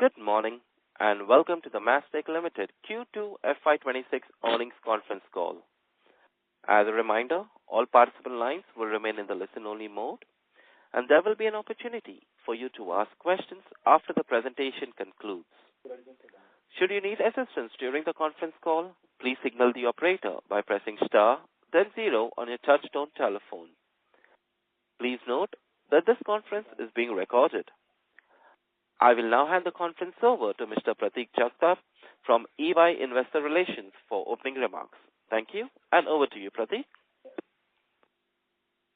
Good morning, and welcome to the Mastek Limited Q2FY26 earnings conference call. As a reminder, all participant lines will remain in the listen-only mode, and there will be an opportunity for you to ask questions after the presentation concludes. Should you need assistance during the conference call, please signal the operator by pressing star, then 0 on your touch-tone telephone. Please note that this conference is being recorded. I will now hand the conference over to Mr. Pratik Jagtap from EY Investor Relations for opening remarks. Thank you, and over to you, Pratik.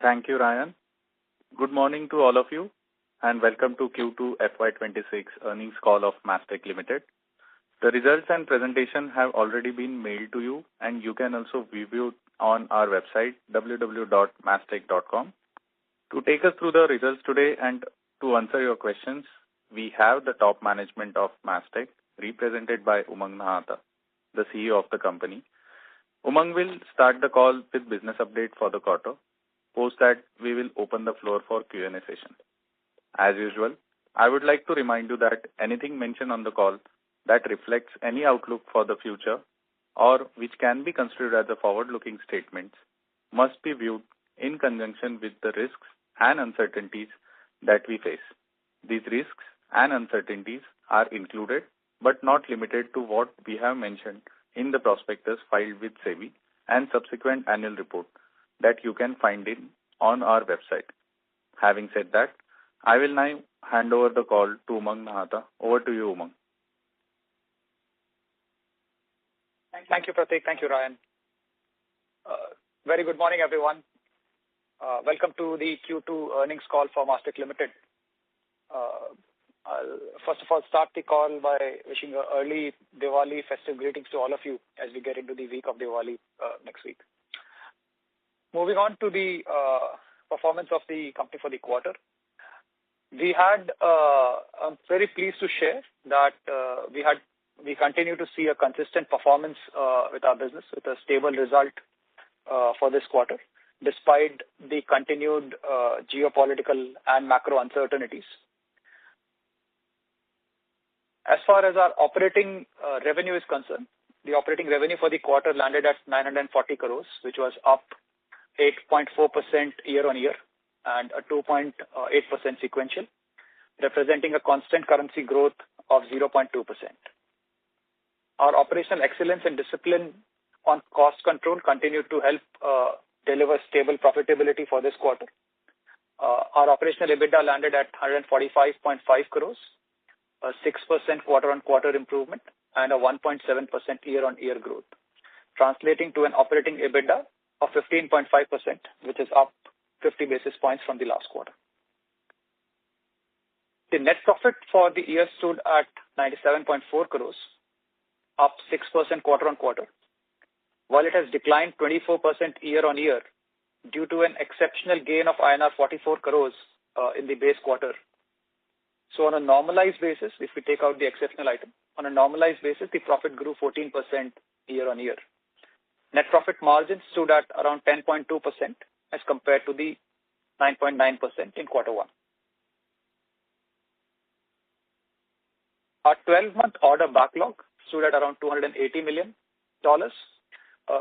Thank you, Ryan. Good morning to all of you, and welcome to Q2FY26 earnings call of Mastek Limited. The results and presentation have already been mailed to you, and you can also view it on our website, www.mastek.com. To take us through the results today and to answer your questions, we have the top management of Mastek, represented by Umang Nahata, the CEO of the company. Umang will start the call with business update for the quarter. Post that, we will open the floor for Q&A session. As usual, I would like to remind you that anything mentioned on the call that reflects any outlook for the future or which can be considered as a forward-looking statement must be viewed in conjunction with the risks and uncertainties that we face. These risks and uncertainties are included but not limited to what we have mentioned in the prospectus filed with SEBI and subsequent annual report that you can find on our website. Having said that, I will now hand over the call to Umang Nahata. Over to you, Umang. Thank you, Pratik. Thank you, Ryan. Very good morning, everyone. Welcome to the Q2 earnings call for Mastek Limited. I'll first of all start the call by wishing an early Diwali festive greetings to all of you as we get into the week of Diwali next week. Moving on to the performance of the company for the quarter. I'm very pleased to share that we continue to see a consistent performance with our business, with a stable result for this quarter, despite the continued geopolitical and macro uncertainties. As far as our operating revenue is concerned, the operating revenue for the quarter landed at 940 crores, which was up 8.4% year-on-year and a 2.8% sequential, representing a constant currency growth of 0.2%. Our operational excellence and discipline on cost control continued to help deliver stable profitability for this quarter. Our operational EBITDA landed at 145.5 crores, a 6% quarter-on-quarter improvement and a 1.7% year-on-year growth, translating to an operating EBITDA of 15.5%, which is up 50 basis points from the last quarter. The net profit for the year stood at 97.4 crores, up 6% quarter-on-quarter, while it has declined 24% year-on-year due to an exceptional gain of INR 44 crores in the base quarter. So on a normalized basis, if we take out the exceptional item, on a normalized basis, the profit grew 14% year-on-year. Net profit margin stood at around 10.2% as compared to the 9.9% in quarter one. Our 12-month order backlog stood at around $280 million,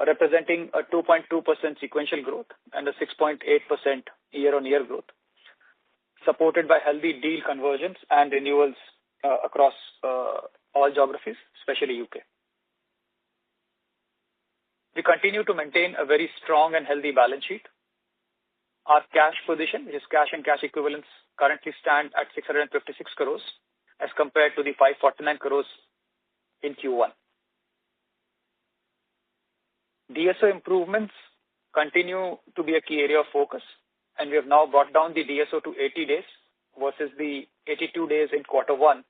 representing a 2.2% sequential growth and a 6.8% year-on-year growth, supported by healthy deal conversions and renewals across all geographies, especially UK. We continue to maintain a very strong and healthy balance sheet. Our cash position, which is cash and cash equivalents, currently stand at 656 crores as compared to the 549 crores in Q1. DSO improvements continue to be a key area of focus, and we have now brought down the DSO to 80 days versus the 82 days in quarter one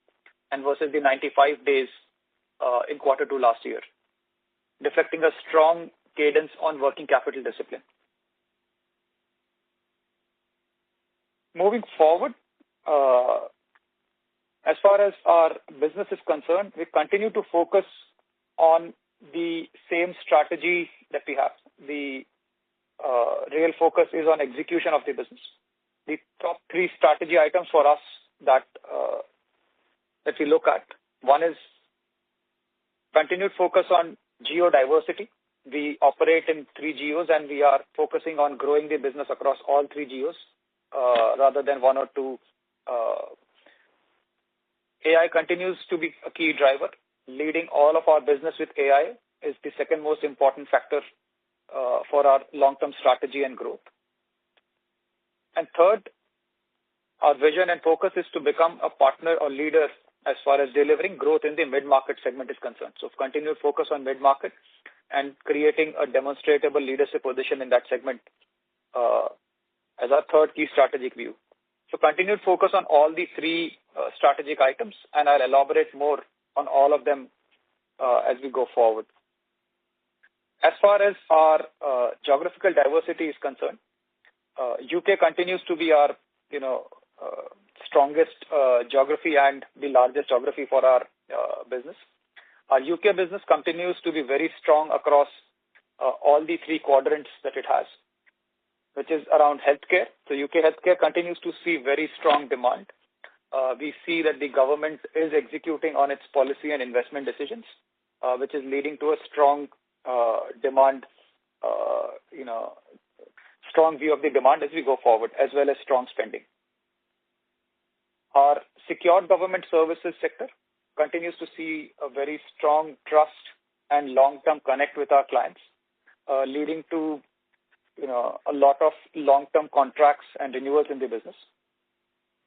and versus the 95 days in quarter two last year, reflecting a strong cadence on working capital discipline. Moving forward, as far as our business is concerned, we continue to focus on the same strategy that we have. The real focus is on execution of the business. The top three strategy items for us that that we look at. One is continued focus on geo diversity. We operate in 3 geos, and we are focusing on growing the business across all 3 geos rather than 1 or 2. AI continues to be a key driver. Leading all of our business with AI is the second most important factor for our long-term strategy and growth. And third, our vision and focus is to become a partner or leader as far as delivering growth in the mid-market segment is concerned. So continued focus on mid-market and creating a demonstrable leadership position in that segment as our third key strategic view. So continued focus on all the 3 strategic items, and I'll elaborate more on all of them as we go forward. As far as our geographical diversity is concerned, UK continues to be our strongest geography and the largest geography for our business. Our UK business continues to be very strong across all the 3 quadrants that it has, which is around healthcare. So UK healthcare continues to see very strong demand. We see that the government is executing on its policy and investment decisions, which is leading to a strong demand, strong view of the demand as we go forward, as well as strong spending. Our secured government services sector continues to see a very strong trust and long-term connect with our clients, leading to a lot of long-term contracts and renewals in the business.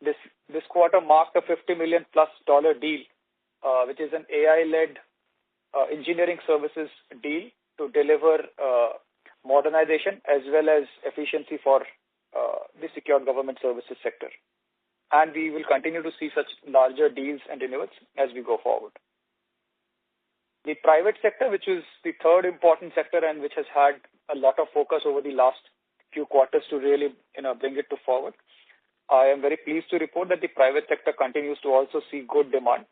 This quarter marked a $50 million+ deal, which is an AI-led engineering services deal to deliver modernization as well as efficiency for the secured government services sector. And we will continue to see such larger deals and renewals as we go forward. The private sector, which is the third important sector and which has had a lot of focus over the last few quarters to really bring it to forward. I am very pleased to report that the private sector continues to also see good demand,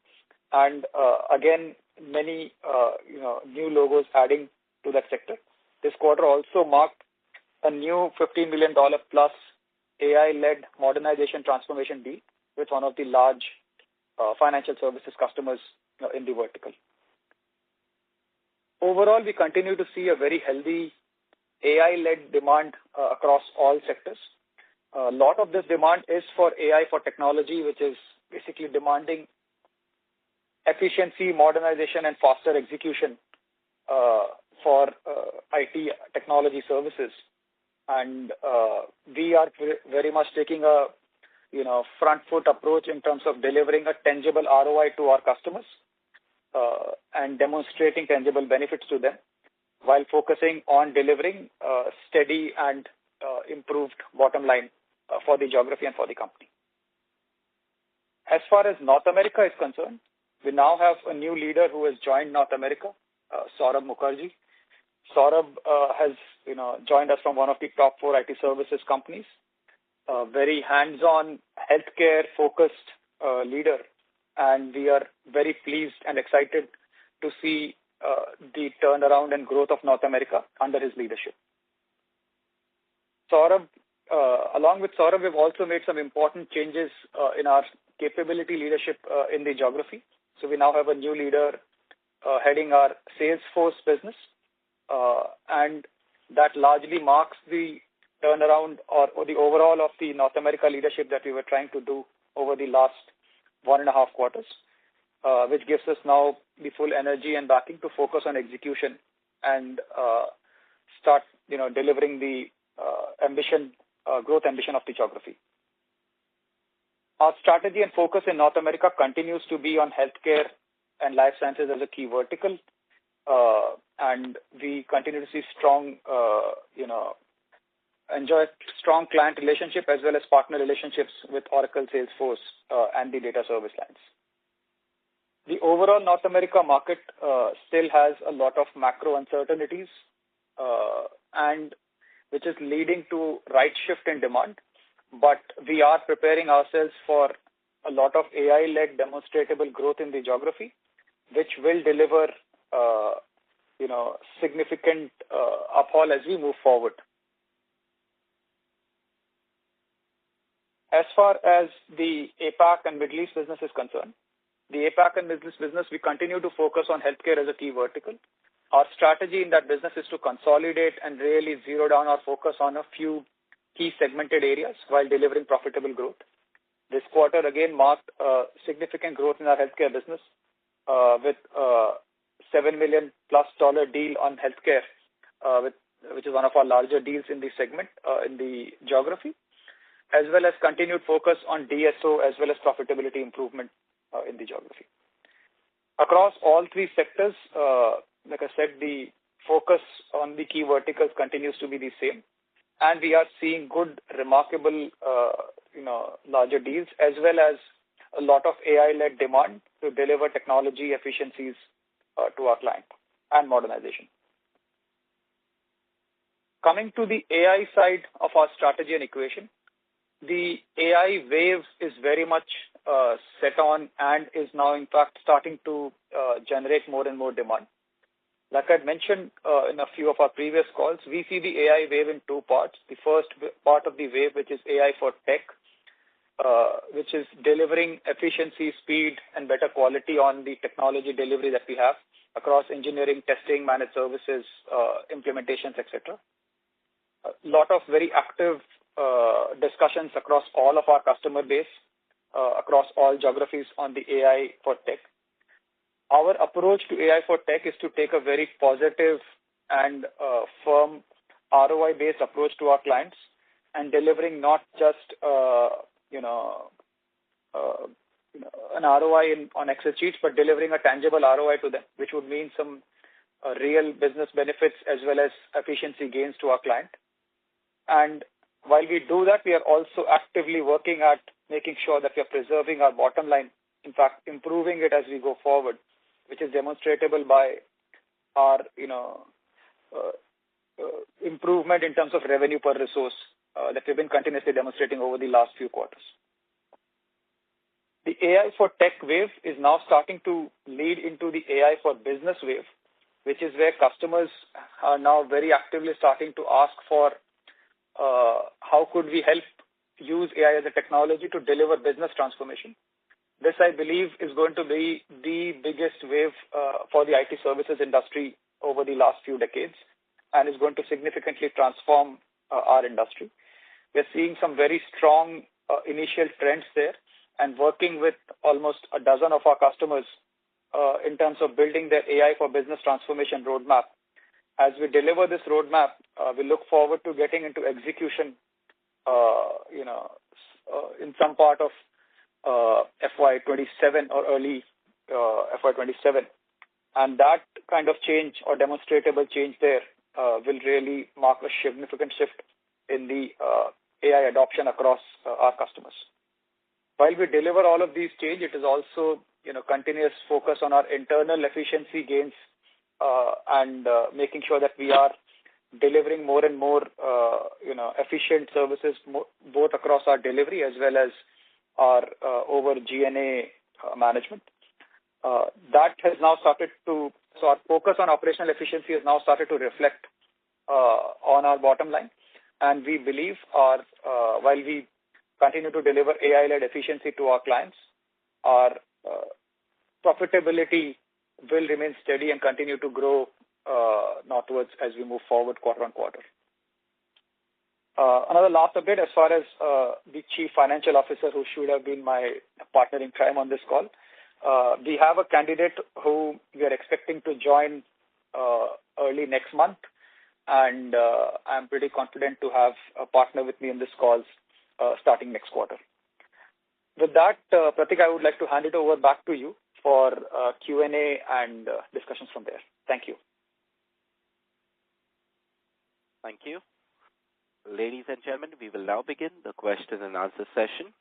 and again many new logos adding to that sector. This quarter also marked a new $15 million+ AI-led modernization transformation deal with one of the large financial services customers in the vertical. Overall, we continue to see a very healthy AI-led demand across all sectors. A lot of this demand is for AI for technology, which is basically demanding efficiency, modernization, and faster execution for IT technology services. And we are very much taking a front foot approach in terms of delivering a tangible ROI to our customers and demonstrating tangible benefits to them, while focusing on delivering steady and improved bottom line for the geography and for the company. As far as North America is concerned, we now have a new leader who has joined North America, Saurabh Mukherjee. Saurabh has joined us from one of the top 4 IT services companies, very hands-on, healthcare-focused leader, and we are very pleased and excited to see the turnaround and growth of North America under his leadership. Along with Saurabh, we've also made some important changes in our capability leadership in the geography. So we now have a new leader heading our Salesforce business, and that largely marks the turnaround or the overall of the North America leadership that we were trying to do over the last 1.5 quarters, which gives us now the full energy and backing to focus on execution and start delivering the growth ambition of the geography. Our strategy and focus in North America continues to be on healthcare and life sciences as a key vertical, and we continue to see enjoy strong client relationship as well as partner relationships with Oracle, Salesforce, and the data service lines. The overall North America market still has a lot of macro uncertainties, and which is leading to right shift in demand. But we are preparing ourselves for a lot of AI-led demonstrable growth in the geography, which will deliver, significant uphaul as we move forward. As far as the APAC and Middle East business is concerned, The APAC and business, we continue to focus on healthcare as a key vertical. Our strategy in that business is to consolidate and really zero down our focus on a few key segmented areas while delivering profitable growth. This quarter again marked significant growth in our healthcare business with $7 million plus deal on healthcare, which is one of our larger deals in the segment in the geography, as well as continued focus on DSO as well as profitability improvement in the geography. Across all three sectors, like I said, the focus on the key verticals continues to be the same, and we are seeing good, remarkable, larger deals as well as a lot of AI-led demand to deliver technology efficiencies to our client and modernization. Coming to the AI side of our strategy and equation, the AI wave is very much set on and is now in fact starting to generate more and more demand. Like I mentioned in a few of our previous calls, we see the AI wave in two parts. The first part of the wave, which is AI for tech, which is delivering efficiency, speed, and better quality on the technology delivery that we have across engineering, testing, managed services, implementations, etc. A lot of very active discussions across all of our customer base, across all geographies on the AI for tech. Our approach to AI for tech is to take a very positive and firm ROI-based approach to our clients and delivering not just an ROI on Excel sheets, but delivering a tangible ROI to them, which would mean some real business benefits as well as efficiency gains to our client. And while we do that, we are also actively working at making sure that we are preserving our bottom line, in fact, improving it as we go forward, which is demonstrable by our, improvement in terms of revenue per resource that we've been continuously demonstrating over the last few quarters. The AI for tech wave is now starting to lead into the AI for business wave, which is where customers are now very actively starting to ask for how could we help use AI as a technology to deliver business transformation. This, I believe, is going to be the biggest wave for the IT services industry over the last few decades and is going to significantly transform our industry. We're seeing some very strong initial trends there and working with almost a dozen of our customers in terms of building their AI for business transformation roadmap. As we deliver this roadmap, we look forward to getting into execution, in some part of FY27 or early FY27. And that kind of change or demonstrable change there will really mark a significant shift in the AI adoption across our customers. While we deliver all of these changes, it is also continuous focus on our internal efficiency gains and making sure that we are delivering more and more efficient services both across our delivery as well as our over G&A management. That has now started to, so our focus on operational efficiency has now started to reflect on our bottom line. And we believe while we continue to deliver AI-led efficiency to our clients, our profitability will remain steady and continue to grow northwards as we move forward quarter on quarter. Another last update as far as the Chief Financial Officer, who should have been my partner in crime on this call. We have a candidate who we are expecting to join early next month, and I'm pretty confident to have a partner with me in this calls starting next quarter. With that, Pratik, I would like to hand it over back to you for Q&A and discussions from there. Thank you. Thank you. Ladies and gentlemen, we will now begin the question and answer session.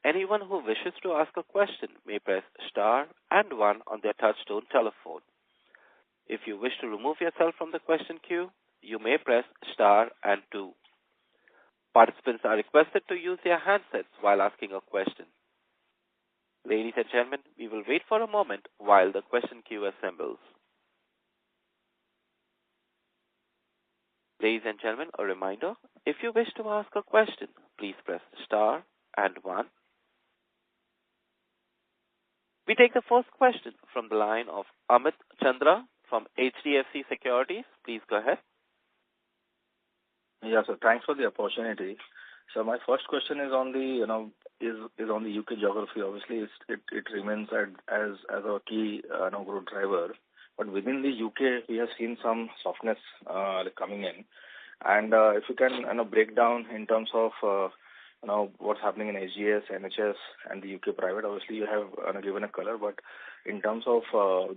Anyone who wishes to ask a question may press star and 1 on their touchtone telephone. If you wish to remove yourself from the question queue, you may press star and 2. Participants are requested to use their handsets while asking a question. Ladies and gentlemen, we will wait for a moment while the question queue assembles. Ladies and gentlemen, a reminder, if you wish to ask a question, please press star and 1. We take the first question from the line of Amit Chandra from HDFC Securities. Please go ahead. Yeah, so thanks for the opportunity. So my first question is on the, is on the UK geography. Obviously, it remains as a key growth driver. But within the UK, we have seen some softness coming in. And if you can break down in terms of what's happening in SGS, NHS, and the UK private. Obviously, you have given a color, but in terms of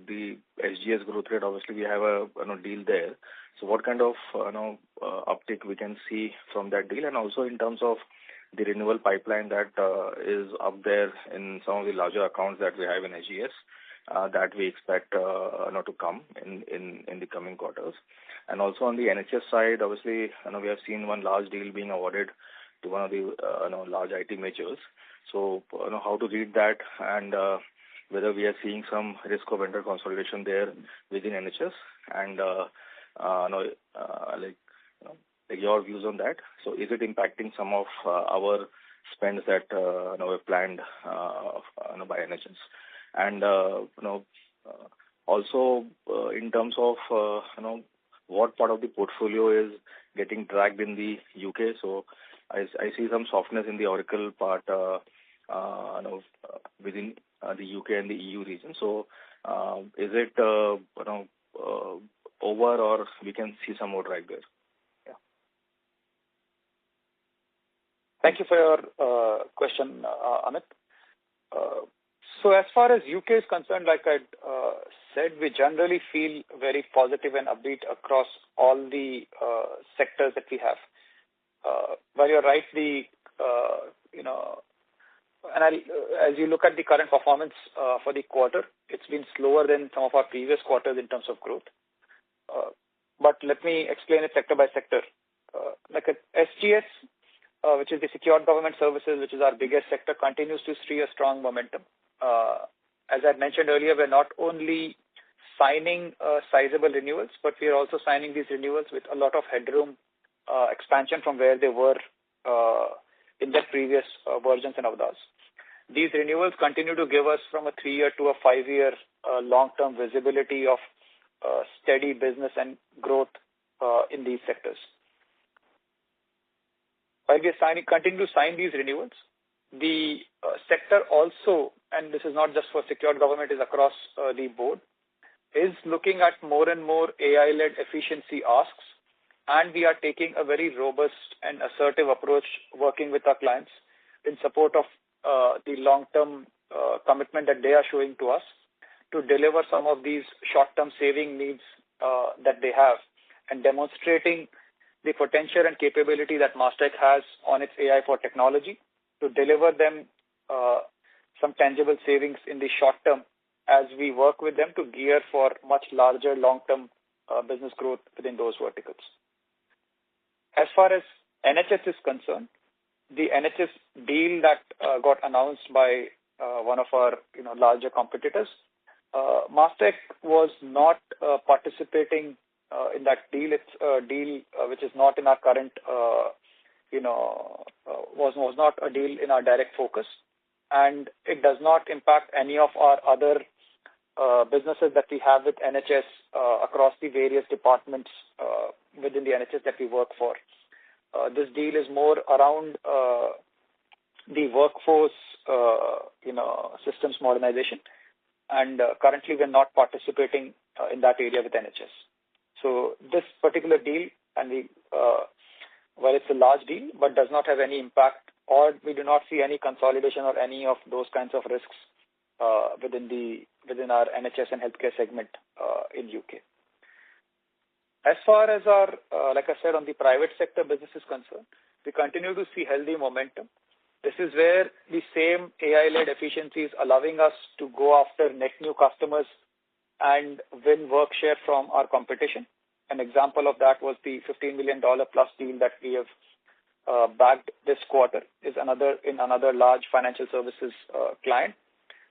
the SGS growth rate, obviously we have a deal there. So what kind of uptick we can see from that deal, and also in terms of the renewal pipeline that is up there in some of the larger accounts that we have in SGS that we expect to come in the coming quarters. And also on the NHS side, obviously, we have seen one large deal being awarded to one of the large IT majors. So, how to read that, and whether we are seeing some risk of vendor consolidation there within NHS, and like your views on that. So, is it impacting some of our spends that were planned by NHS, and also in terms of what part of the portfolio is getting dragged in the UK? So, I see some softness in the Oracle part within the UK and the EU region. So, is it over, or we can see some more drag there? Yeah. Thank you for your question, Amit. So as far as UK is concerned, like I said, we generally feel very positive and upbeat across all the sectors that we have. But you're right, as you look at the current performance for the quarter, it's been slower than some of our previous quarters in terms of growth. But let me explain it sector by sector. Like at SGS, which is the Secured Government Services, which is our biggest sector, continues to see a strong momentum. As I mentioned earlier, we're not only signing sizable renewals, but we are also signing these renewals with a lot of headroom expansion from where they were in their previous versions and avdas. These renewals continue to give us from a 3-year to a 5-year long-term visibility of steady business and growth in these sectors. While we continue to sign these renewals, the sector also, and this is not just for secured government, is across the board, is looking at more and more AI-led efficiency asks, and we are taking a very robust and assertive approach working with our clients in support of the long-term commitment that they are showing to us to deliver some of these short-term saving needs that they have, and demonstrating the potential and capability that Mastek has on its AI for technology to deliver them some tangible savings in the short term as we work with them to gear for much larger long-term business growth within those verticals. As far as NHS is concerned, the NHS deal that got announced by one of our larger competitors, Mastek was not participating in that deal. It's a deal which is not in our current, was not a deal in our direct focus, and it does not impact any of our other businesses that we have with NHS across the various departments within the NHS that we work for. This deal is more around the workforce, systems modernization, and currently we're not participating in that area with NHS. So this particular deal, and well, it's a large deal, but does not have any impact, or we do not see any consolidation or any of those kinds of risks within our NHS and healthcare segment in UK. As far as our, like I said, on the private sector business is concerned, we continue to see healthy momentum. This is where the same AI-led efficiency is allowing us to go after net new customers and win work share from our competition. An example of that was the $15 million plus deal that we have bagged this quarter is another large financial services client,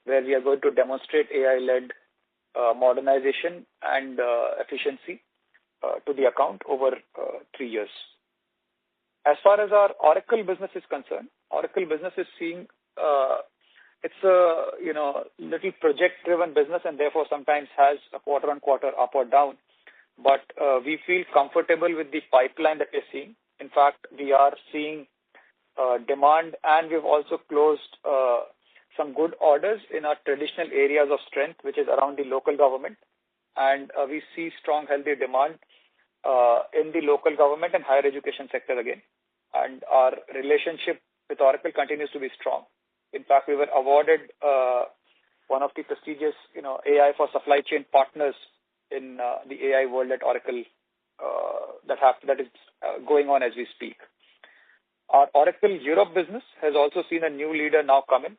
where we are going to demonstrate AI-led modernization and efficiency to the account over 3 years. As far as our Oracle business is concerned, Oracle business is seeing it's a, little project-driven business and therefore sometimes has a quarter-on-quarter up or down. But we feel comfortable with the pipeline that we're seeing. In fact, we are seeing demand, and we've also closed some good orders in our traditional areas of strength, which is around the local government. And we see strong, healthy demand in the local government and higher education sector again. And our relationship with Oracle continues to be strong. In fact, we were awarded one of the prestigious, AI for supply chain partners in the AI world at Oracle that is going on as we speak. Our Oracle Europe business has also seen a new leader now come in.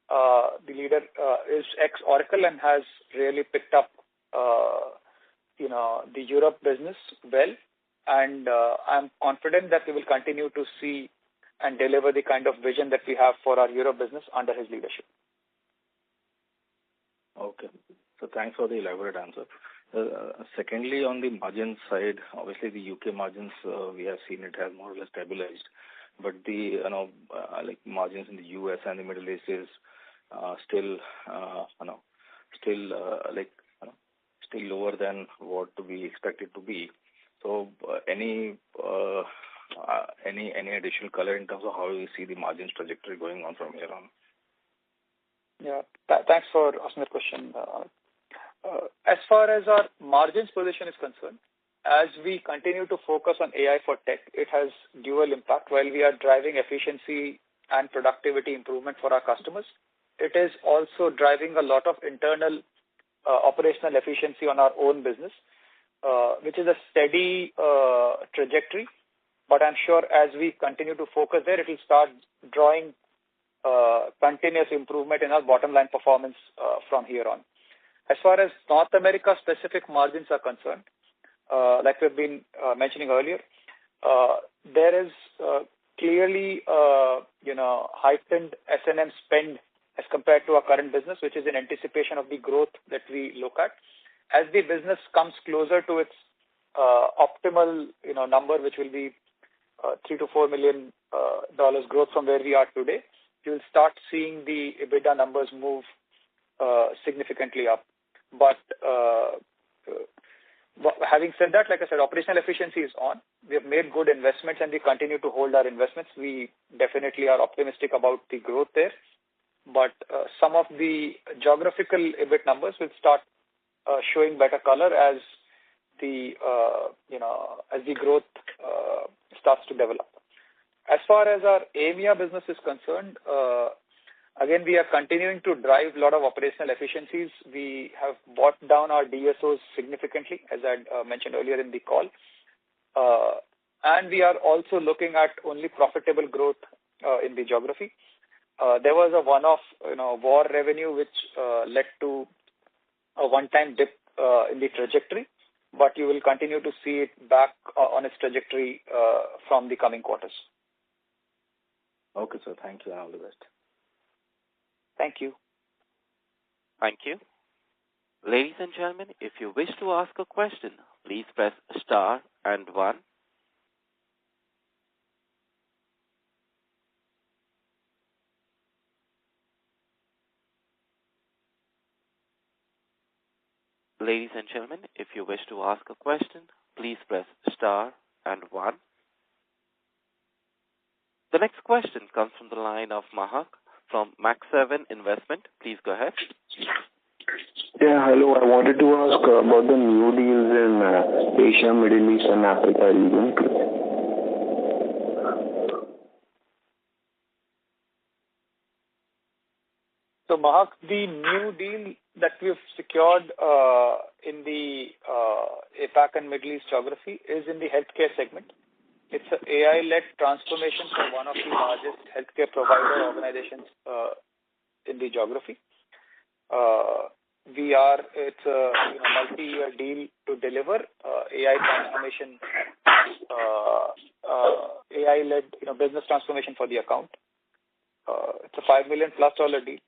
The leader is ex-Oracle and has really picked up, the Europe business well. And I'm confident that we will continue to see and deliver the kind of vision that we have for our Europe business under his leadership. Okay. So thanks for the elaborate answer. Secondly, on the margin side, obviously the UK margins, we have seen it has more or less stabilized, but the margins in the US and the Middle East is still lower than what we expect it to be. So any additional color in terms of how you see the margins trajectory going on from here on? Yeah, thanks for asking the question. As far as our margins position is concerned, as we continue to focus on AI for tech, it has dual impact. While we are driving efficiency and productivity improvement for our customers, it is also driving a lot of internal operational efficiency on our own business, which is a steady trajectory. But I'm sure as we continue to focus there, it will start drawing continuous improvement in our bottom line performance from here on. As far as North America specific margins are concerned, like we've been mentioning earlier, there is clearly heightened S&M spend as compared to our current business, which is in anticipation of the growth that we look at. As the business comes closer to its optimal number, which will be $3 to $4 million growth from where we are today, you'll start seeing the EBITDA numbers move significantly up. But having said that, like I said, operational efficiency is on. We have made good investments and we continue to hold our investments. We definitely are optimistic about the growth there. But some of the geographical EBIT numbers will start showing better color as the growth starts to develop. As far as our EMEA business is concerned, again, we are continuing to drive a lot of operational efficiencies. We have brought down our DSOs significantly, as I mentioned earlier in the call. And we are also looking at only profitable growth in the geography. There was a one-off, war revenue which led to a one-time dip in the trajectory, but you will continue to see it back on its trajectory from the coming quarters. Okay, sir. Thank you and all the best. Thank you. Thank you. Ladies and gentlemen, if you wish to ask a question, please press star and 1. Ladies and gentlemen, if you wish to ask a question, please press star and 1. The next question comes from the line of Mahak from Max 7 Investment. Please go ahead. Yeah, hello. I wanted to ask about the new deals in Asia, Middle East, and Africa region. So, Mahak, the new deal that we've secured in the APAC and Middle East geography is in the healthcare segment. It's an AI-led transformation for one of the largest healthcare provider organizations in the geography. It's a multi-year deal to deliver AI transformation, AI-led business transformation for the account. It's a $5 million+ deal.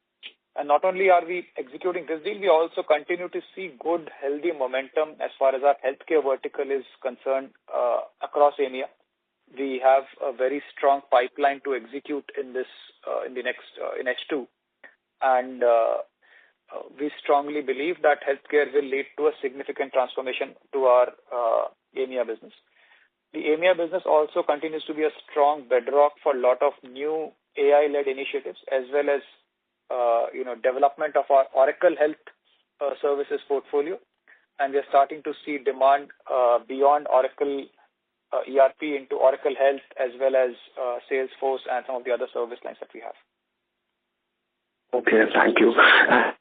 And not only are we executing this deal, we also continue to see good, healthy momentum as far as our healthcare vertical is concerned across EMEA. We have a very strong pipeline to execute in this in H2, and we strongly believe that healthcare will lead to a significant transformation to our EMEA business. The EMEA business also continues to be a strong bedrock for a lot of new AI-led initiatives, as well as development of our Oracle Health services portfolio, and we are starting to see demand beyond Oracle ERP into Oracle Health, as well as Salesforce and some of the other service lines that we have. Okay, thank you.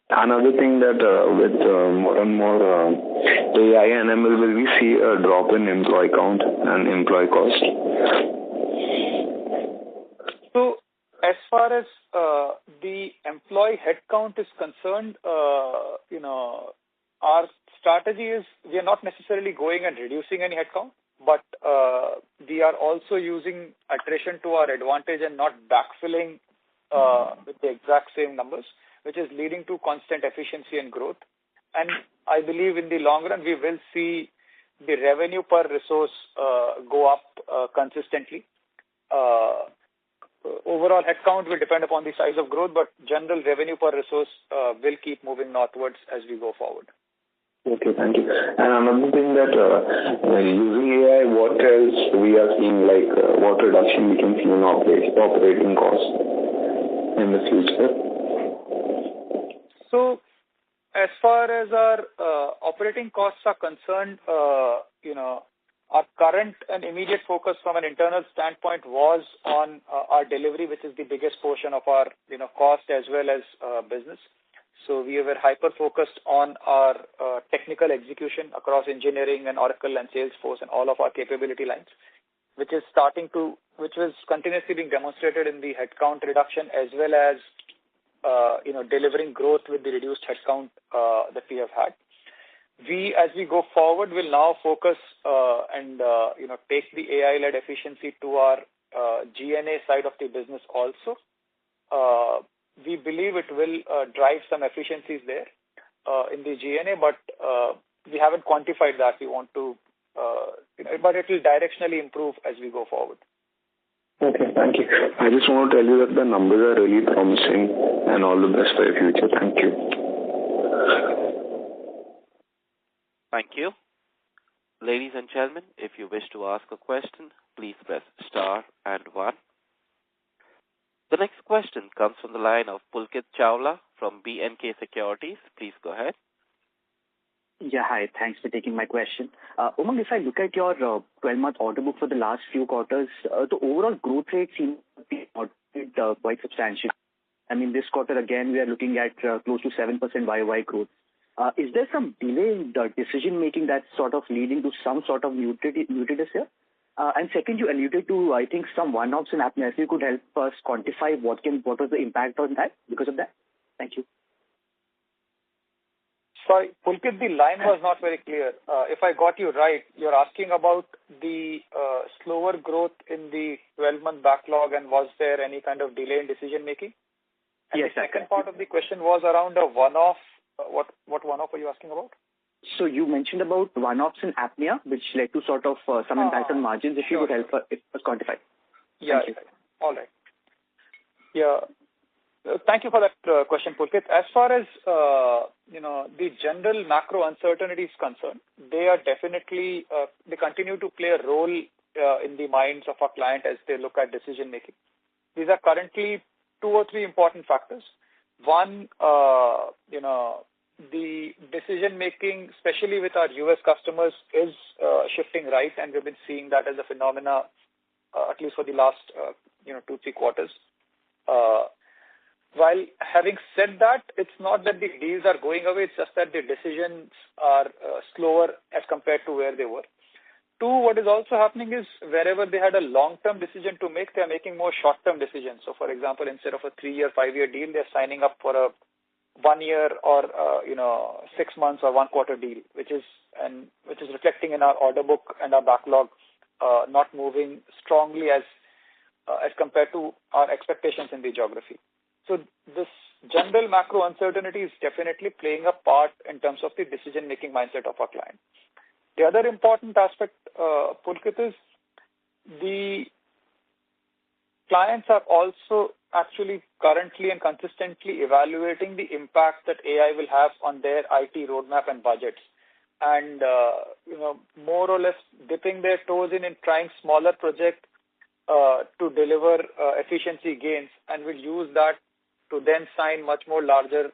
Another thing that with more and more AI and ML, will we see a drop in employee count and employee cost? So, as far as the employee headcount is concerned, our strategy is we are not necessarily going and reducing any headcount, but we are also using attrition to our advantage and not backfilling with the exact same numbers, which is leading to constant efficiency and growth. And I believe in the long run, we will see the revenue per resource go up consistently. Overall headcount will depend upon the size of growth, but general revenue per resource will keep moving northwards as we go forward. Okay, thank you. And another thing that using AI, what else we are seeing, like what reduction we can see in operating costs in the future? So, as far as our operating costs are concerned, our current and immediate focus from an internal standpoint was on our delivery, which is the biggest portion of our cost as well as business. So we were hyper-focused on our technical execution across engineering and Oracle and Salesforce and all of our capability lines, which was continuously being demonstrated in the headcount reduction as well as, delivering growth with the reduced headcount that we have had. As we go forward, will now focus and take the AI-led efficiency to our G&A side of the business also. We believe it will drive some efficiencies there in the G&A, but we haven't quantified that. We want to, but it will directionally improve as we go forward. Okay, thank you. I just want to tell you that the numbers are really promising, and all the best for your future. Thank you. Thank you. Ladies and gentlemen, if you wish to ask a question, please press star and 1. The next question comes from the line of Pulkit Chawla from B&K Securities. Please go ahead. Yeah, hi. Thanks for taking my question. Umang, if I look at your 12-month order book for the last few quarters, the overall growth rate seems to be quite substantial. I mean, this quarter, again, we are looking at close to 7% YOY growth. Is there some delay in the decision-making that's sort of leading to some sort of mutedness here? And second, you alluded to, I think, some one-offs in apnea. If you could help us quantify what was the impact on that because of that? Thank you. Sorry, Pulkit, the line was not very clear. If I got you right, you're asking about the slower growth in the 12-month backlog, and was there any kind of delay in decision-making? And yes, the second part of the question was around a one-off. What one-off are you asking about? So you mentioned about one-offs in apnea, which led to sort of some impact on margins. If you would help us quantify. Yeah, all right. Yeah. Thank you for that question, Pulkit. As far as the general macro uncertainty is concerned, they are definitely they continue to play a role in the minds of our client as they look at decision making. These are currently 2 or 3 important factors. One, the decision making, especially with our US customers, is shifting right, and we've been seeing that as a phenomena at least for the last 2-3 quarters. While having said that, it's not that the deals are going away, it's just that the decisions are slower as compared to where they were. 2, what is also happening is wherever they had a long-term decision to make, they are making more short-term decisions. So, for example, instead of a 3-year, 5-year deal, they're signing up for a 1-year or 6 months or 1-quarter deal, which is reflecting in our order book and our backlog not moving strongly as compared to our expectations in the geography. So this general macro uncertainty is definitely playing a part in terms of the decision-making mindset of our client. The other important aspect, Pulkit, is the clients are also actually currently and consistently evaluating the impact that AI will have on their IT roadmap and budgets, and more or less dipping their toes in trying smaller projects to deliver efficiency gains, and will use that to then sign much more larger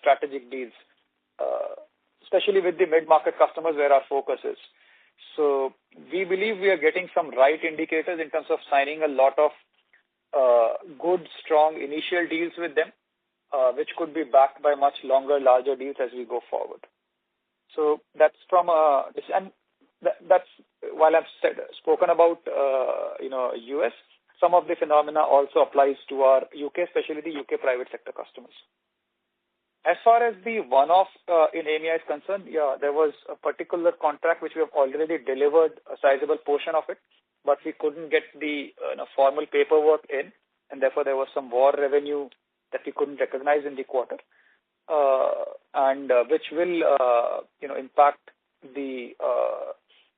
strategic deals, especially with the mid-market customers where our focus is. So we believe we are getting some right indicators in terms of signing a lot of good, strong initial deals with them, which could be backed by much longer, larger deals as we go forward. So that's from that's while I've spoken about US, some of the phenomena also applies to our UK, especially the UK private sector customers. As far as the one-off in EMEA is concerned, there was a particular contract which we have already delivered a sizable portion of it, but we couldn't get the formal paperwork in, and therefore there was some war revenue that we couldn't recognize in the quarter, and which will impact the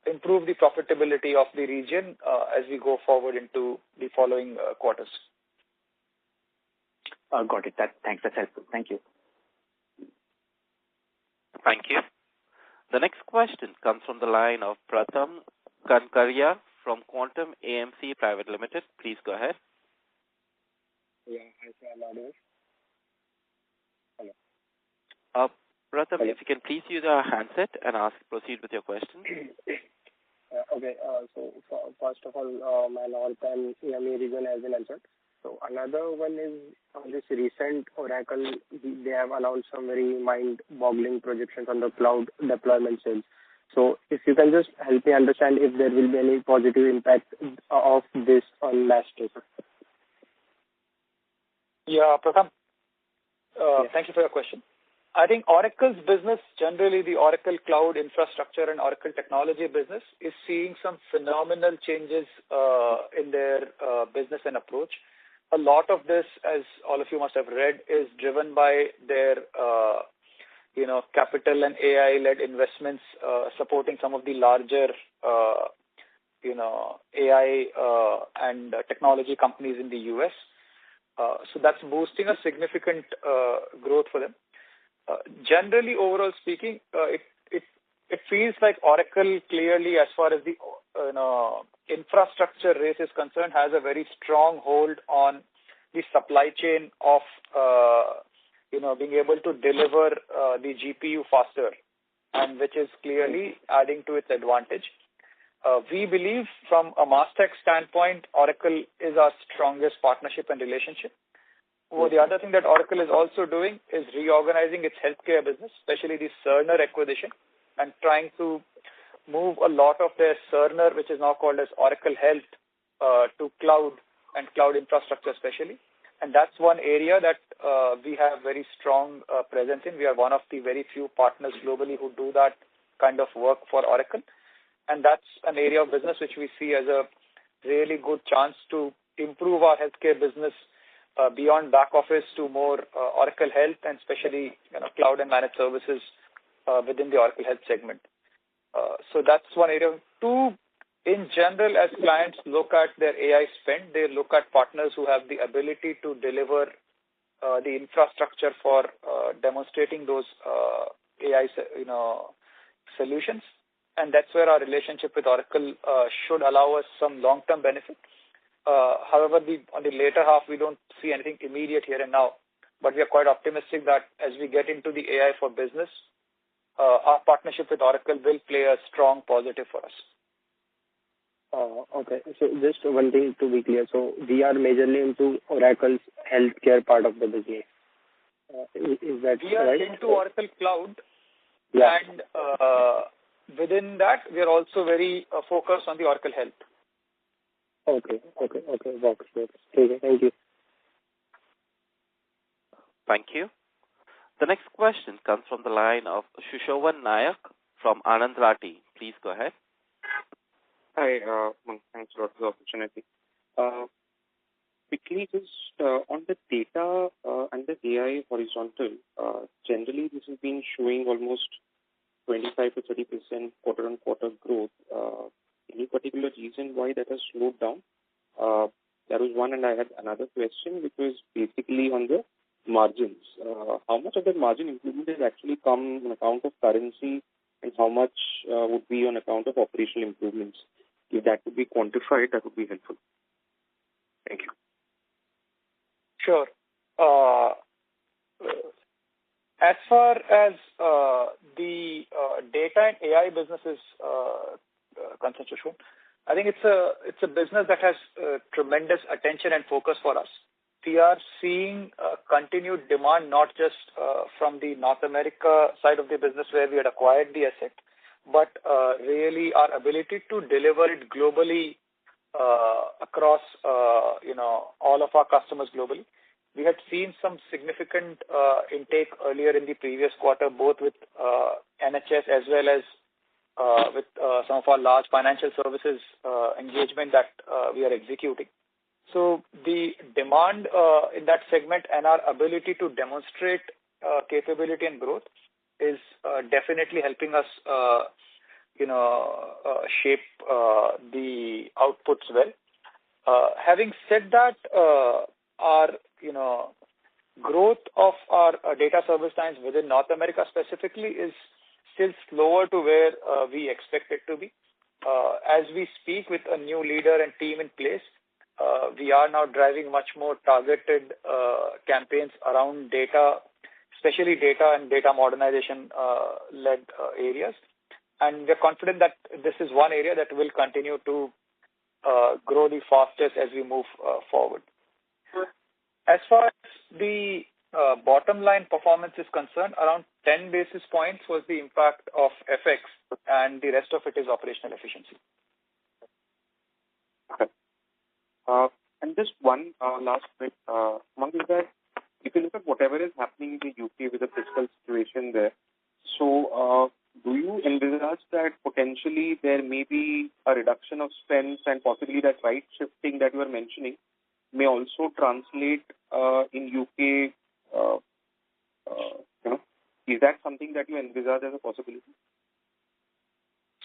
improve the profitability of the region as we go forward into the following quarters. Got it. Thanks. That's helpful. Thank you. Thank you. The next question comes from the line of Pratham Kankaria from Quantum AMC Private Limited. Please go ahead. Yeah, hi, sir. Hello. Pratham, if you can please use a handset and proceed with your question. Okay. So first of all, my North and EMEA region has been answered. So another one is on this recent Oracle. They have announced some very mind-boggling projections on the cloud deployment sales. So if you can just help me understand if there will be any positive impact of this on Mastek. Yeah, Pratham. Thank you for your question. I think Oracle's business, generally the Oracle Cloud Infrastructure and Oracle Technology business, is seeing some phenomenal changes in their business and approach. A lot of this, as all of you must have read, is driven by their capital and AI-led investments supporting some of the larger AI and technology companies in the US. So that's boosting a significant growth for them. Generally, overall speaking, it feels like Oracle clearly, as far as the infrastructure race is concerned, has a very strong hold on the supply chain of being able to deliver the GPU faster, and which is clearly adding to its advantage. We believe from a Mastek standpoint, Oracle is our strongest partnership and relationship. Well, the other thing that Oracle is also doing is reorganizing its healthcare business, especially the Cerner acquisition, and trying to move a lot of their Cerner, which is now called as Oracle Health, to cloud and cloud infrastructure especially. And that's one area that we have very strong presence in. We are one of the very few partners globally who do that kind of work for Oracle. And that's an area of business which we see as a really good chance to improve our healthcare business beyond back office to more Oracle Health, and especially cloud and managed services within the Oracle Health segment. So that's one area. Two, in general, as clients look at their AI spend, they look at partners who have the ability to deliver the infrastructure for demonstrating those AI solutions. And that's where our relationship with Oracle should allow us some long-term benefit. However, on the later half, we don't see anything immediate here and now, but we are quite optimistic that as we get into the AI for business, our partnership with Oracle will play a strong positive for us. Okay. So just one thing to be clear. So we are majorly into Oracle's healthcare part of the business. Is that we are right? into Oracle Cloud, yeah. And within that, we are also very focused on the Oracle Health. Okay. Works. Okay, thank you. Thank you. The next question comes from the line of Shushovan Nayak from Anand Rathi. Please go ahead. Hi, thanks a lot for the opportunity. Quickly, just on the data and the AI horizontal, generally this has been showing almost 25 to 30% quarter-on-quarter growth. Any particular reason why that has slowed down? That was one, and I had another question, which was basically on the margins. How much of that margin improvement has actually come on account of currency, and how much would be on account of operational improvements? If that could be quantified, that would be helpful. Thank you. Sure. As far as the data and AI business is concerned, I think it's a business that has tremendous attention and focus for us. We are seeing continued demand, not just from the North America side of the business where we had acquired the asset, but really our ability to deliver it globally across all of our customers globally. We had seen some significant intake earlier in the previous quarter, both with NHS as well as with some of our large financial services engagement that we are executing. So the demand in that segment and our ability to demonstrate capability and growth is definitely helping us, shape the outputs well. Having said that, our growth of our data service lines within North America specifically is still slower to where we expect it to be. As we speak with a new leader and team in place, we are now driving much more targeted campaigns around data, especially data and data modernization led areas. And we're confident that this is one area that will continue to grow the fastest as we move forward. As far as the bottom line performance is concerned, around 10 basis points was the impact of FX, and the rest of it is operational efficiency. Okay. And just one last bit, Umang, is that if you look at whatever is happening in the UK with the fiscal situation there, so do you envisage that potentially there may be a reduction of spends and possibly that right shifting that you are mentioning may also translate in UK? Is that something that you envisage as a possibility?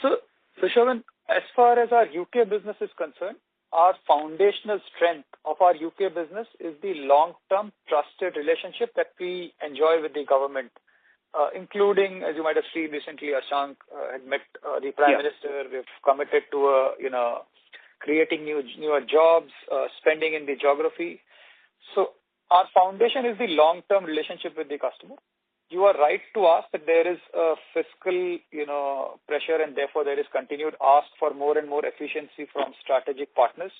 So, Shravan, as far as our UK business is concerned, our foundational strength of our UK business is the long-term trusted relationship that we enjoy with the government, including, as you might have seen recently, Ashank had met the Prime Minister. We've committed to creating newer jobs, spending in the geography. So our foundation is the long-term relationship with the customer. You are right to ask that there is a fiscal, pressure, and therefore there is continued ask for more and more efficiency from strategic partners,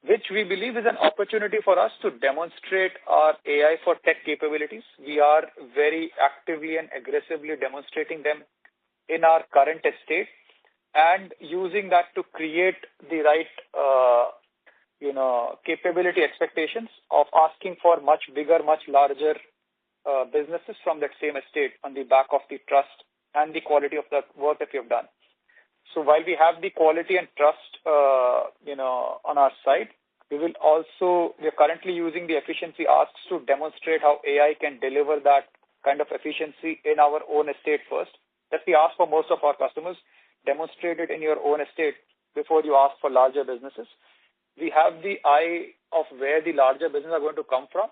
which we believe is an opportunity for us to demonstrate our AI for tech capabilities. We are very actively and aggressively demonstrating them in our current estate and using that to create the right, capability expectations of asking for much bigger, much larger businesses from that same estate on the back of the trust and the quality of the work that we have done. So while we have the quality and trust, on our side, we are currently using the efficiency asks to demonstrate how AI can deliver that kind of efficiency in our own estate first. That's the ask for most of our customers. Demonstrate it in your own estate before you ask for larger businesses. We have the eye of where the larger businesses are going to come from,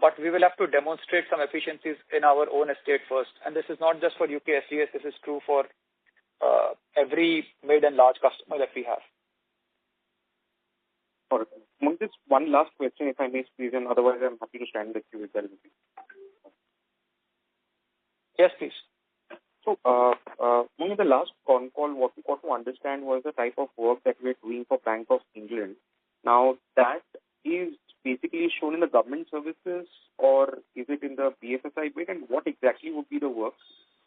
but we will have to demonstrate some efficiencies in our own estate first. And this is not just for UK SCS, this is true for every mid and large customer that we have. All right. Just one last question, if I may squeeze in. Otherwise, I'm happy to stand with you. Yes, please. So, in the last con call, what we got to understand was the type of work that we're doing for Bank of England. Now, that is basically shown in the government services, or is it in the BFSI bit, and what exactly would be the work?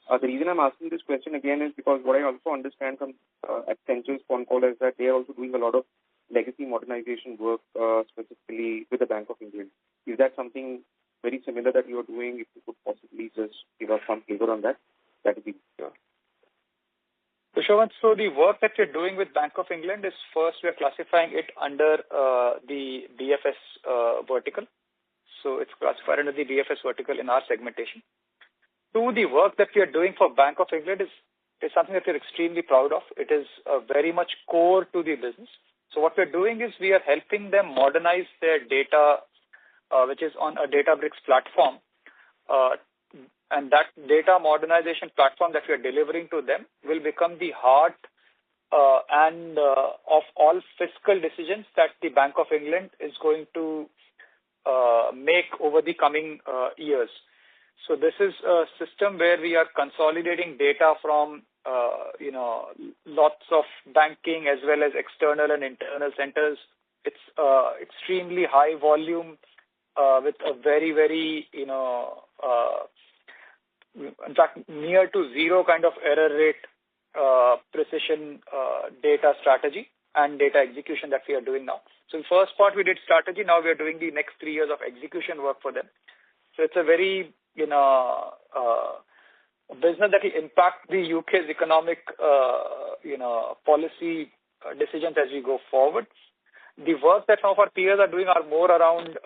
The reason I'm asking this question again is because what I also understand from Accenture's con call is that they are also doing a lot of legacy modernization work, specifically with the Bank of England. Is that something very similar that you are doing? If you could possibly just give us some flavor on that, that would be good. So the work that we're doing with Bank of England is first we're classifying it under the BFS vertical. So it's classified under the BFS vertical in our segmentation. Two, the work that we are doing for Bank of England is something that we're extremely proud of. It is very much core to the business. So what we're doing is we are helping them modernize their data, which is on a Databricks platform. And that data modernization platform that we are delivering to them will become the heart of all fiscal decisions that the Bank of England is going to make over the coming years. So this is a system where we are consolidating data from lots of banking as well as external and internal centers. It's extremely high volume with a very, very, in fact, near to zero kind of error rate precision data strategy and data execution that we are doing now. So the first part we did strategy. Now we are doing the next 3 years of execution work for them. So it's a very, business that will impact the UK's economic, policy decisions as we go forward. The work that some of our peers are doing are more around,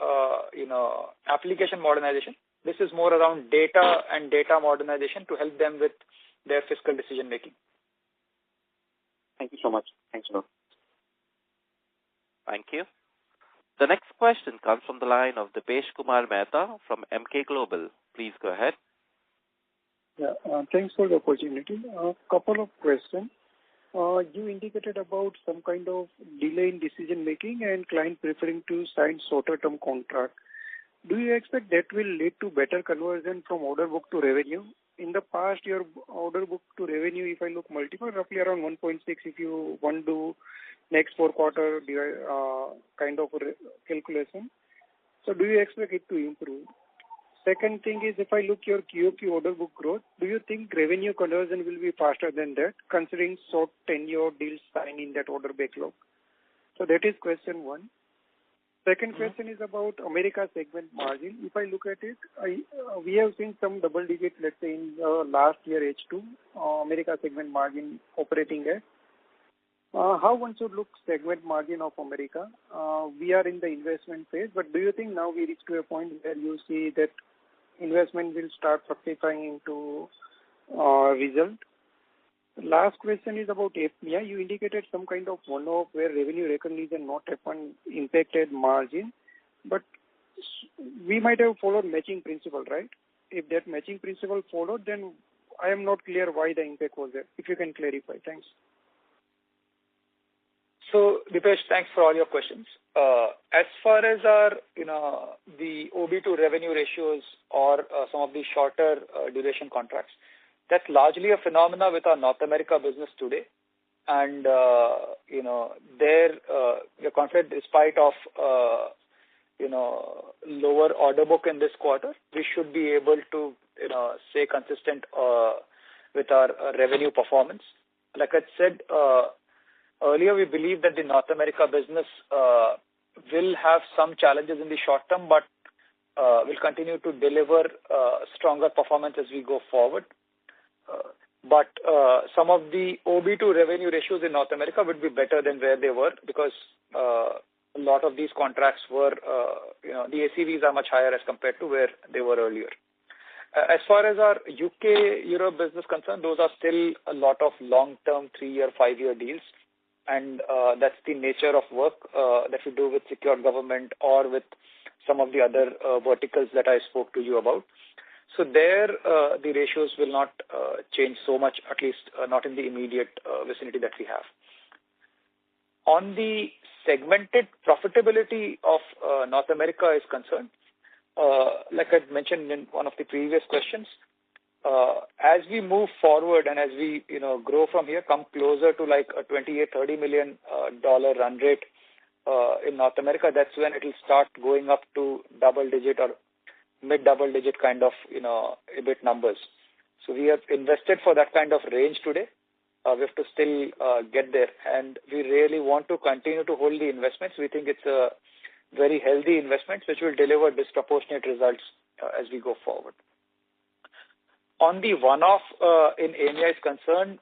application modernization. This is more around data and data modernization to help them with their fiscal decision making. Thank you so much. Thanks a lot. Thank you. The next question comes from the line of Dipesh Kumar Mehta from Emkay Global. Please go ahead. Yeah, thanks for the opportunity. A couple of questions. You indicated about some kind of delay in decision making and client preferring to sign shorter term contract. Do you expect that will lead to better conversion from order book to revenue? In the past, your order book to revenue, if I look multiple, roughly around 1.6 if you want to next 4 quarter kind of calculation. So do you expect it to improve? Second thing is, if I look your QOQ order book growth, do you think revenue conversion will be faster than that, considering short tenure deals signed in that order backlog? So that is question one. Second question is about America segment margin. If I look at it, we have seen some double digit, let's say in last year H2, America segment margin operating at. How one should look segment margin of America? We are in the investment phase, but do you think now we reach to a point where you see that investment will start fructifying into result? Last question is about APMEA. You indicated some kind of one-off where revenue recognition not happen impacted margin, but we might have followed matching principle, right? If that matching principle followed, then I am not clear why the impact was there. If you can clarify. Thanks. So, Dipesh, thanks for all your questions. As far as our, the OB to revenue ratios or some of the shorter duration contracts, that's largely a phenomena with our North America business today. And, we're confident despite of, lower order book in this quarter, we should be able to, stay consistent with our revenue performance. Like I said, earlier, we believe that the North America business will have some challenges in the short term, but will continue to deliver stronger performance as we go forward. But some of the OB to revenue ratios in North America would be better than where they were because a lot of these contracts were, the ACVs are much higher as compared to where they were earlier. As far as our UK Europe business concerned, those are still a lot of long-term 3-year, 5-year deals. And that's the nature of work that we do with secure government or with some of the other verticals that I spoke to you about. So there, the ratios will not change so much, at least not in the immediate vicinity that we have. On the segmented profitability of North America is concerned, like I mentioned in one of the previous questions, as we move forward and as we grow from here, come closer to like a $28-30 million run rate in North America, that's when it will start going up to double-digit or mid-double-digit kind of EBIT numbers. So we have invested for that kind of range today. We have to still get there, and we really want to continue to hold the investments. We think it's a very healthy investment which will deliver disproportionate results as we go forward. On the one-off in AMEA is concerned,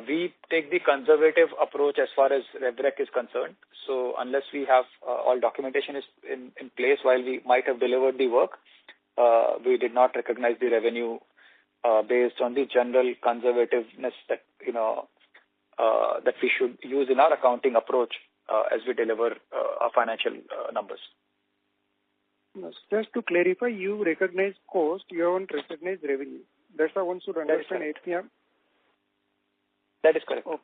we take the conservative approach as far as RevRec is concerned. So unless we have all documentation is in place while we might have delivered the work, we did not recognize the revenue based on the general conservativeness that that we should use in our accounting approach as we deliver our financial numbers. Yes. Just to clarify, you recognize cost, you haven't recognized revenue. That's how one should understand HPM. That is correct. Oh,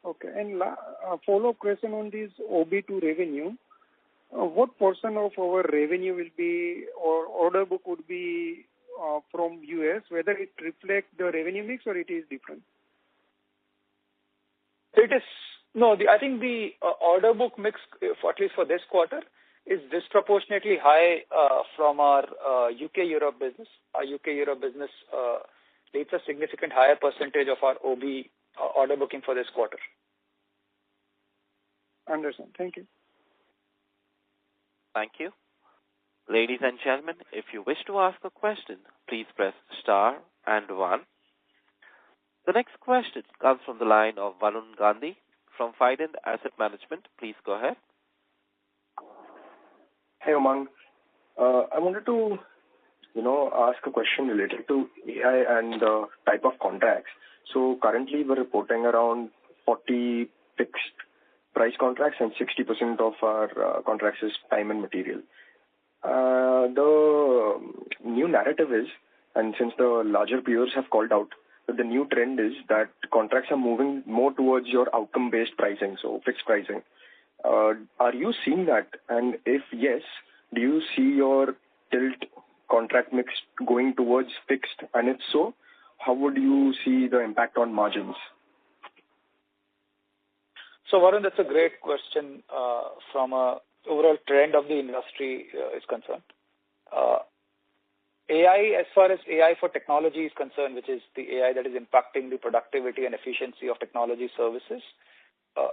okay. And a follow-up question on this OB2 revenue. What portion of our revenue will be, or order book would be from US, whether it reflects the revenue mix or it is different? It is, I think the order book mix, at least for this quarter, is disproportionately high from our UK-Europe business. Our UK-Europe business leads a significant higher percentage of our OB order booking for this quarter. Understand. Thank you. Thank you. Ladies and gentlemen, if you wish to ask a question, please press star and 1. The next question comes from the line of Varun Gandhi from Fident Asset Management. Please go ahead. Hey, Umang. I wanted to, ask a question related to AI and the type of contracts. So currently we're reporting around 40 fixed price contracts and 60% of our contracts is time and material. The new narrative is, and since the larger peers have called out, that the new trend is that contracts are moving more towards your outcome-based pricing, so fixed pricing. Are you seeing that? And if yes, do you see your tilt contract mix going towards fixed? And if so, how would you see the impact on margins? So, Varun, that's a great question from a overall trend of the industry is concerned. AI, as far as AI for technology is concerned, which is the AI that is impacting the productivity and efficiency of technology services,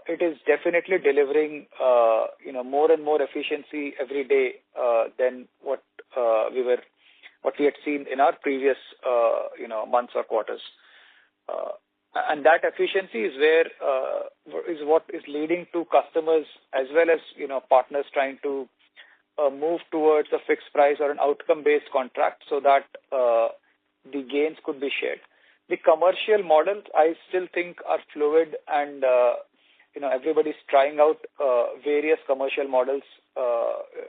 it is definitely delivering, more and more efficiency every day than what we had seen in our previous, months or quarters. And that efficiency is is what is leading to customers as well as, partners trying to move towards a fixed price or an outcome-based contract so that the gains could be shared. The commercial models, I still think, are fluid and, everybody's trying out various commercial models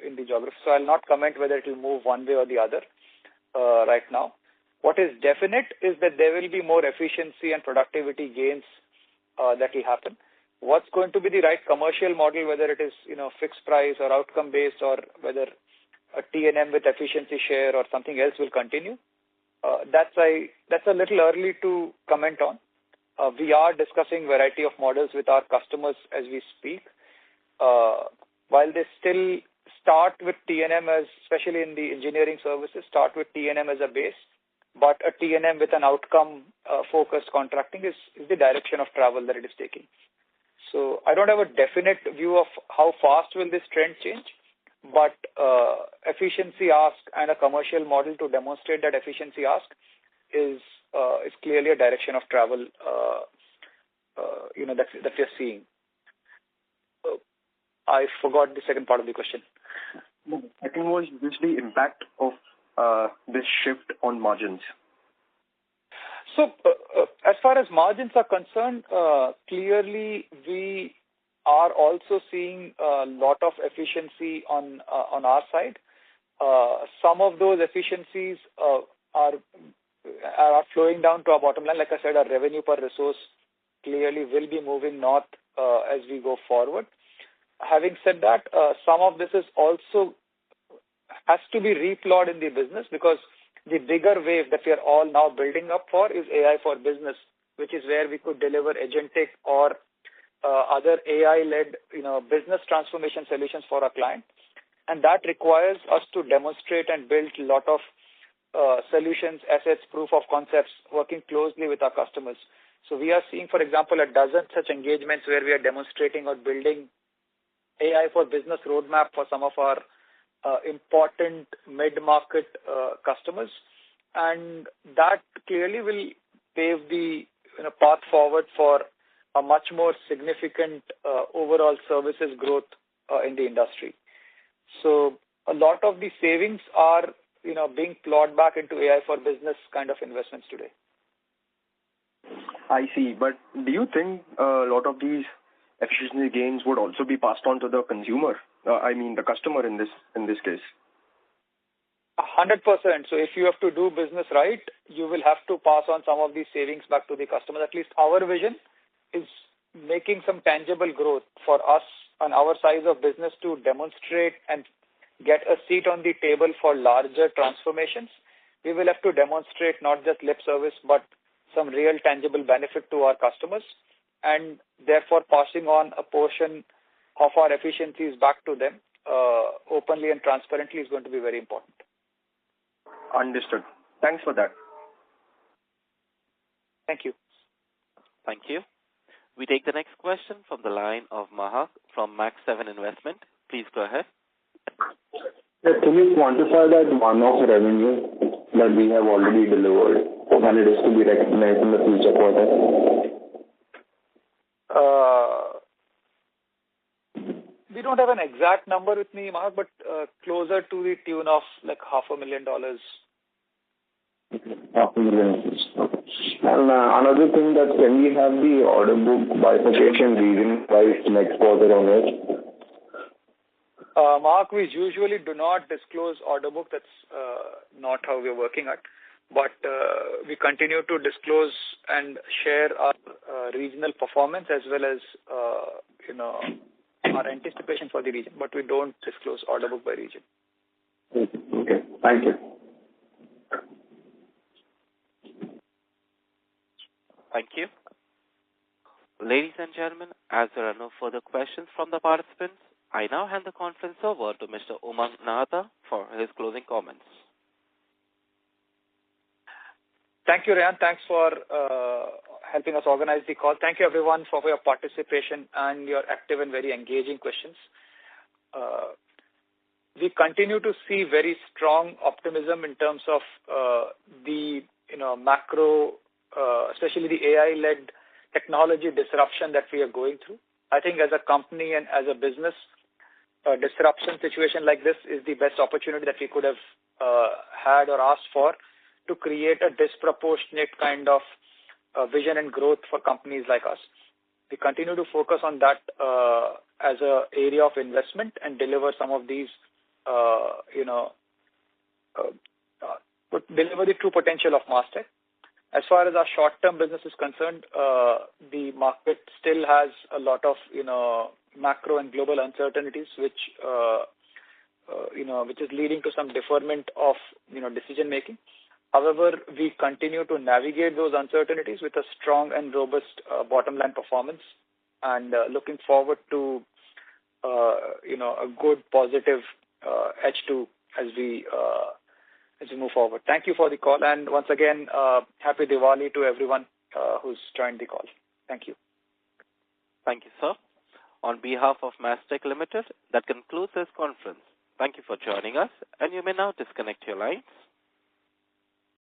in the geography. So I'll not comment whether it will move one way or the other right now. What is definite is that there will be more efficiency and productivity gains that will happen. What's going to be the right commercial model, whether it is, fixed price or outcome-based or whether a T&M with efficiency share or something else will continue, that's a little early to comment on. We are discussing variety of models with our customers as we speak. While they still start with T&M as, especially in the engineering services, start with T&M as a base, but a T&M with an outcome-focused contracting is the direction of travel that it is taking. So I don't have a definite view of how fast will this trend change, but efficiency ask and a commercial model to demonstrate that efficiency ask is clearly a direction of travel, that we're seeing. I forgot the second part of the question. No, I think it was just the impact of this shift on margins. So, as far as margins are concerned, clearly we are also seeing a lot of efficiency on our side. Some of those efficiencies are flowing down to our bottom line. Like I said, our revenue per resource clearly will be moving north as we go forward. Having said that, some of this is also has to be replowed in the business because the bigger wave that we are all now building up for is AI for business, which is where we could deliver agentic or other AI-led, business transformation solutions for our client. And that requires us to demonstrate and build a lot of solutions, assets, proof of concepts, working closely with our customers. So we are seeing, for example, a dozen such engagements where we are demonstrating or building AI for business roadmap for some of our important mid-market customers. And that clearly will pave the path forward for a much more significant overall services growth in the industry. So a lot of the savings are, being plowed back into AI for business kind of investments today. I see. But do you think a lot of these efficiency gains would also be passed on to the consumer? The customer in this case. 100%. So if you have to do business right, you will have to pass on some of these savings back to the customer. At least our vision is making some tangible growth for us and our size of business to demonstrate and get a seat on the table for larger transformations. We will have to demonstrate not just lip service, but some real tangible benefit to our customers, and therefore passing on a portion of our efficiencies back to them openly and transparently is going to be very important. Understood. Thanks for that. Thank you. Thank you. We take the next question from the line of Mahak from Max 7 Investment. Please go ahead. Yeah, can you quantify that one-off revenue that we have already delivered and it is to be recognized in the future quarter? We don't have an exact number with me, Mark, but closer to the tune of like $500,000. Okay, $500,000. And another thing that can we have the order book bifurcation region-wise next quarter on it? Mark, we usually do not disclose order book. That's not how we're working at. But we continue to disclose and share our regional performance as well as, our anticipation for the region. But we don't disclose order book by region. Okay. Thank you. Thank you. Ladies and gentlemen, as there are no further questions from the participants, I now hand the conference over to Mr. Umang Nahata for his closing comments. Thank you, Rayan. Thanks for helping us organize the call. Thank you, everyone, for your participation and your active and very engaging questions. We continue to see very strong optimism in terms of the macro, especially the AI-led technology disruption that we are going through. I think as a company and as a business, a disruption situation like this is the best opportunity that we could have had or asked for to create a disproportionate kind of vision and growth for companies like us. We continue to focus on that as an area of investment and deliver some of these, deliver the true potential of Mastek. As far as our short-term business is concerned, the market still has a lot of, macro and global uncertainties, which is leading to some deferment of, decision making. However, we continue to navigate those uncertainties with a strong and robust bottom line performance, and looking forward to, a good positive H2 as we move forward. Thank you for the call, and once again, happy Diwali to everyone who's joined the call. Thank you. Thank you, sir. On behalf of Mastek Limited, that concludes this conference. Thank you for joining us, and you may now disconnect your lines.